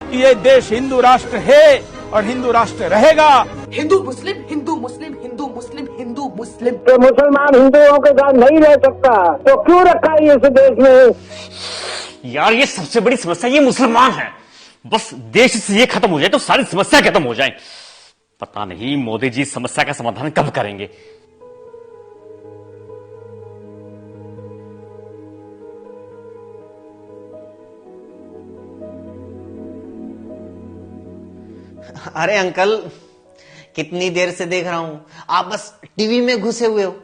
कि ये देश हिंदू राष्ट्र है और हिंदू राष्ट्र रहेगा। हिंदू मुस्लिम हिंदू मुस्लिम हिंदू मुस्लिम हिंदू मुस्लिम। तो मुसलमान हिंदुओं के साथ नहीं रह सकता तो क्यों रखा है इस देश में? यार ये सबसे बड़ी समस्या ये मुसलमान है। बस देश से ये खत्म हो जाए तो सारी समस्या खत्म हो जाए। पता नहीं मोदी जी इस समस्या का समाधान कब करेंगे। अरे अंकल, कितनी देर से देख रहा हूं, आप बस टीवी में घुसे हुए हो।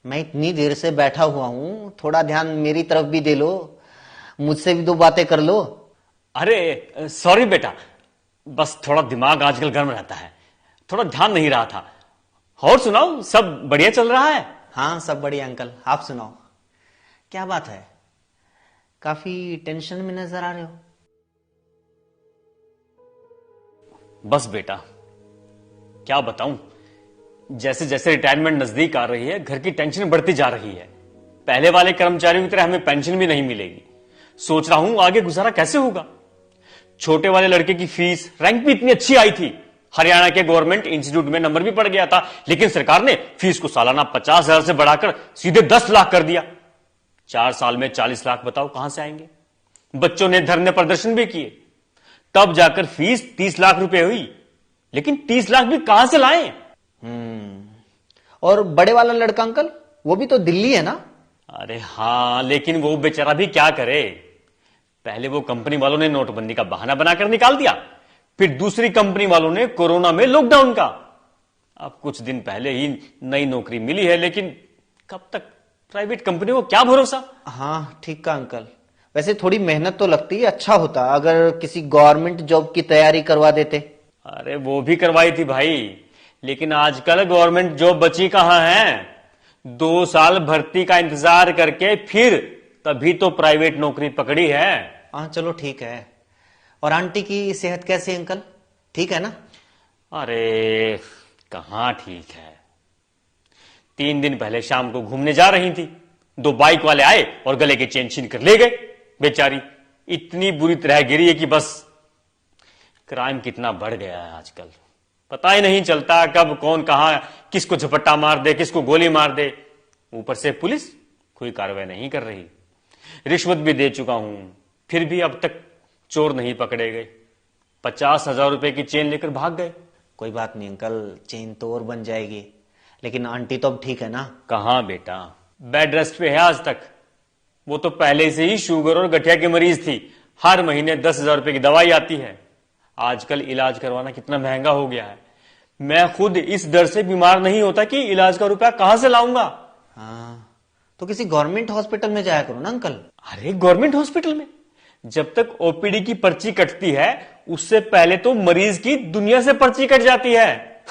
मैं इतनी देर से बैठा हुआ हूं, थोड़ा ध्यान मेरी तरफ भी दे लो, मुझसे भी दो बातें कर लो। अरे सॉरी बेटा, बस थोड़ा दिमाग आजकल गर्म रहता है, थोड़ा ध्यान नहीं रहा था। और सुनाओ, सब बढ़िया चल रहा है? हाँ सब बढ़िया अंकल, आप सुनाओ, क्या बात है? काफी टेंशन में नजर आ रहे हो। बस बेटा क्या बताऊं, जैसे जैसे रिटायरमेंट नजदीक आ रही है घर की टेंशन बढ़ती जा रही है। पहले वाले कर्मचारियों की तरह हमें पेंशन भी नहीं मिलेगी। सोच रहा हूं आगे गुजारा कैसे होगा। छोटे वाले लड़के की फीस, रैंक भी इतनी अच्छी आई थी, हरियाणा के गवर्नमेंट इंस्टीट्यूट में नंबर भी पड़ गया था, लेकिन सरकार ने फीस को सालाना 50,000 से बढ़ाकर सीधे 10 लाख कर दिया। 4 साल में 40 लाख बताओ कहां से आएंगे। बच्चों ने धरने प्रदर्शन भी किए, तब जाकर फीस 30 लाख रुपए हुई, लेकिन 30 लाख भी कहां से लाएं? और बड़े वाला लड़का अंकल, वो भी तो दिल्ली है ना? अरे हां, लेकिन वो बेचारा भी क्या करे। पहले वो कंपनी वालों ने नोटबंदी का बहाना बनाकर निकाल दिया, फिर दूसरी कंपनी वालों ने कोरोना में लॉकडाउन का। अब कुछ दिन पहले ही नई नौकरी मिली है, लेकिन कब तक प्राइवेट कंपनी को क्या भरोसा। हाँ ठीक का अंकल, वैसे थोड़ी मेहनत तो लगती है, अच्छा होता अगर किसी गवर्नमेंट जॉब की तैयारी करवा देते। अरे वो भी करवाई थी भाई, लेकिन आजकल गवर्नमेंट जॉब बची कहां है। 2 साल भर्ती का इंतजार करके फिर तभी तो प्राइवेट नौकरी पकड़ी है। हाँ चलो ठीक है। और आंटी की सेहत कैसी है अंकल, ठीक है ना? अरे कहां ठीक है। 3 दिन पहले शाम को घूमने जा रही थी, 2 बाइक वाले आए और गले के चेन छीन कर ले गए। बेचारी इतनी बुरी तरह गिरी है कि बस। क्राइम कितना बढ़ गया है आजकल, पता ही नहीं चलता कब कौन कहां किसको झपट्टा मार दे, किसको गोली मार दे। ऊपर से पुलिस कोई कार्रवाई नहीं कर रही। रिश्वत भी दे चुका हूं, फिर भी अब तक चोर नहीं पकड़े गए। 50,000 रुपए की चेन लेकर भाग गए। कोई बात नहीं अंकल, चेन तो और बन जाएगी, लेकिन आंटी तो अब ठीक है ना? कहां बेटा, बेड रेस्ट पे है आज तक। वो तो पहले से ही शुगर और गठिया की मरीज थी, हर महीने 10,000 रुपए की दवाई आती है। आजकल इलाज करवाना कितना महंगा हो गया है। मैं खुद इस डर से बीमार नहीं होता कि इलाज का रुपया कहां से लाऊंगा। हाँ तो किसी गवर्नमेंट हॉस्पिटल में जाया करो ना अंकल। अरे गवर्नमेंट हॉस्पिटल में जब तक ओपीडी की पर्ची कटती है, उससे पहले तो मरीज की दुनिया से पर्ची कट जाती है।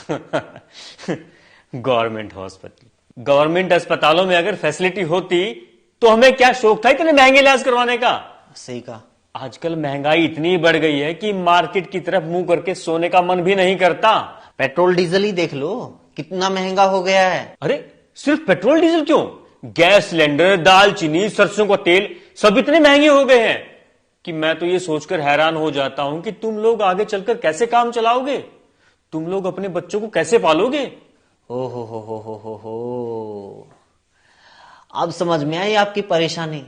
गवर्नमेंट हॉस्पिटल, गवर्नमेंट अस्पतालों में अगर फैसिलिटी होती तो हमें क्या शौक था इतने महंगे इलाज करवाने का। सही कहा। आजकल महंगाई इतनी बढ़ गई है कि मार्केट की तरफ मुंह करके सोने का मन भी नहीं करता। पेट्रोल डीजल ही देख लो, कितना महंगा हो गया है। अरे सिर्फ पेट्रोल डीजल क्यों, गैस सिलेंडर, दाल चीनी, सरसों का तेल सब इतने महंगे हो गए हैं कि मैं तो ये सोचकर हैरान हो जाता हूं कि तुम लोग आगे चलकर कैसे काम चलाओगे, तुम लोग अपने बच्चों को कैसे पालोगे। ओ हो, अब समझ में आई आपकी परेशानी।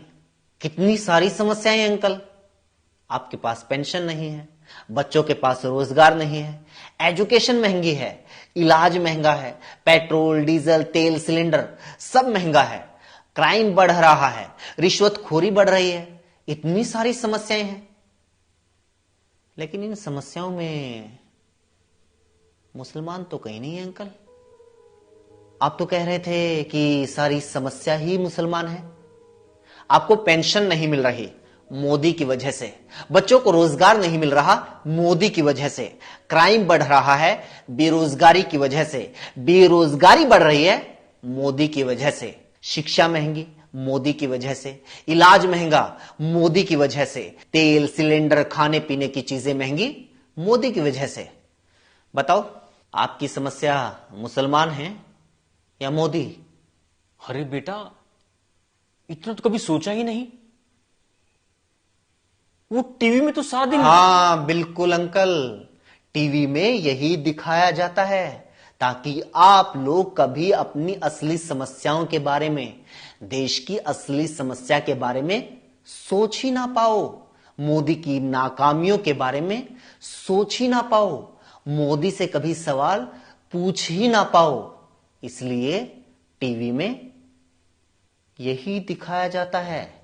कितनी सारी समस्याएं हैं अंकल। आपके पास पेंशन नहीं है, बच्चों के पास रोजगार नहीं है, एजुकेशन महंगी है, इलाज महंगा है, पेट्रोल डीजल तेल सिलेंडर सब महंगा है, क्राइम बढ़ रहा है, रिश्वतखोरी बढ़ रही है, इतनी सारी समस्याएं हैं। लेकिन इन समस्याओं में मुसलमान तो कहीं नहीं है अंकल। आप तो कह रहे थे कि सारी समस्या ही मुसलमान है। आपको पेंशन नहीं मिल रही मोदी की वजह से, बच्चों को रोजगार नहीं मिल रहा मोदी की वजह से, क्राइम बढ़ रहा है बेरोजगारी की वजह से, बेरोजगारी बढ़ रही है मोदी की वजह से, शिक्षा महंगी मोदी की वजह से, इलाज महंगा मोदी की वजह से, तेल सिलेंडर खाने पीने की चीजें महंगी मोदी की वजह से। बताओ आपकी समस्या मुसलमान है या मोदी? अरे बेटा इतना तो कभी सोचा ही नहीं। वो टीवी में तो सारा दिन। हाँ बिल्कुल अंकल, टीवी में यही दिखाया जाता है ताकि आप लोग कभी अपनी असली समस्याओं के बारे में, देश की असली समस्या के बारे में सोच ही ना पाओ, मोदी की नाकामियों के बारे में सोच ही ना पाओ, मोदी से कभी सवाल पूछ ही ना पाओ। इसलिए टीवी में यही दिखाया जाता है।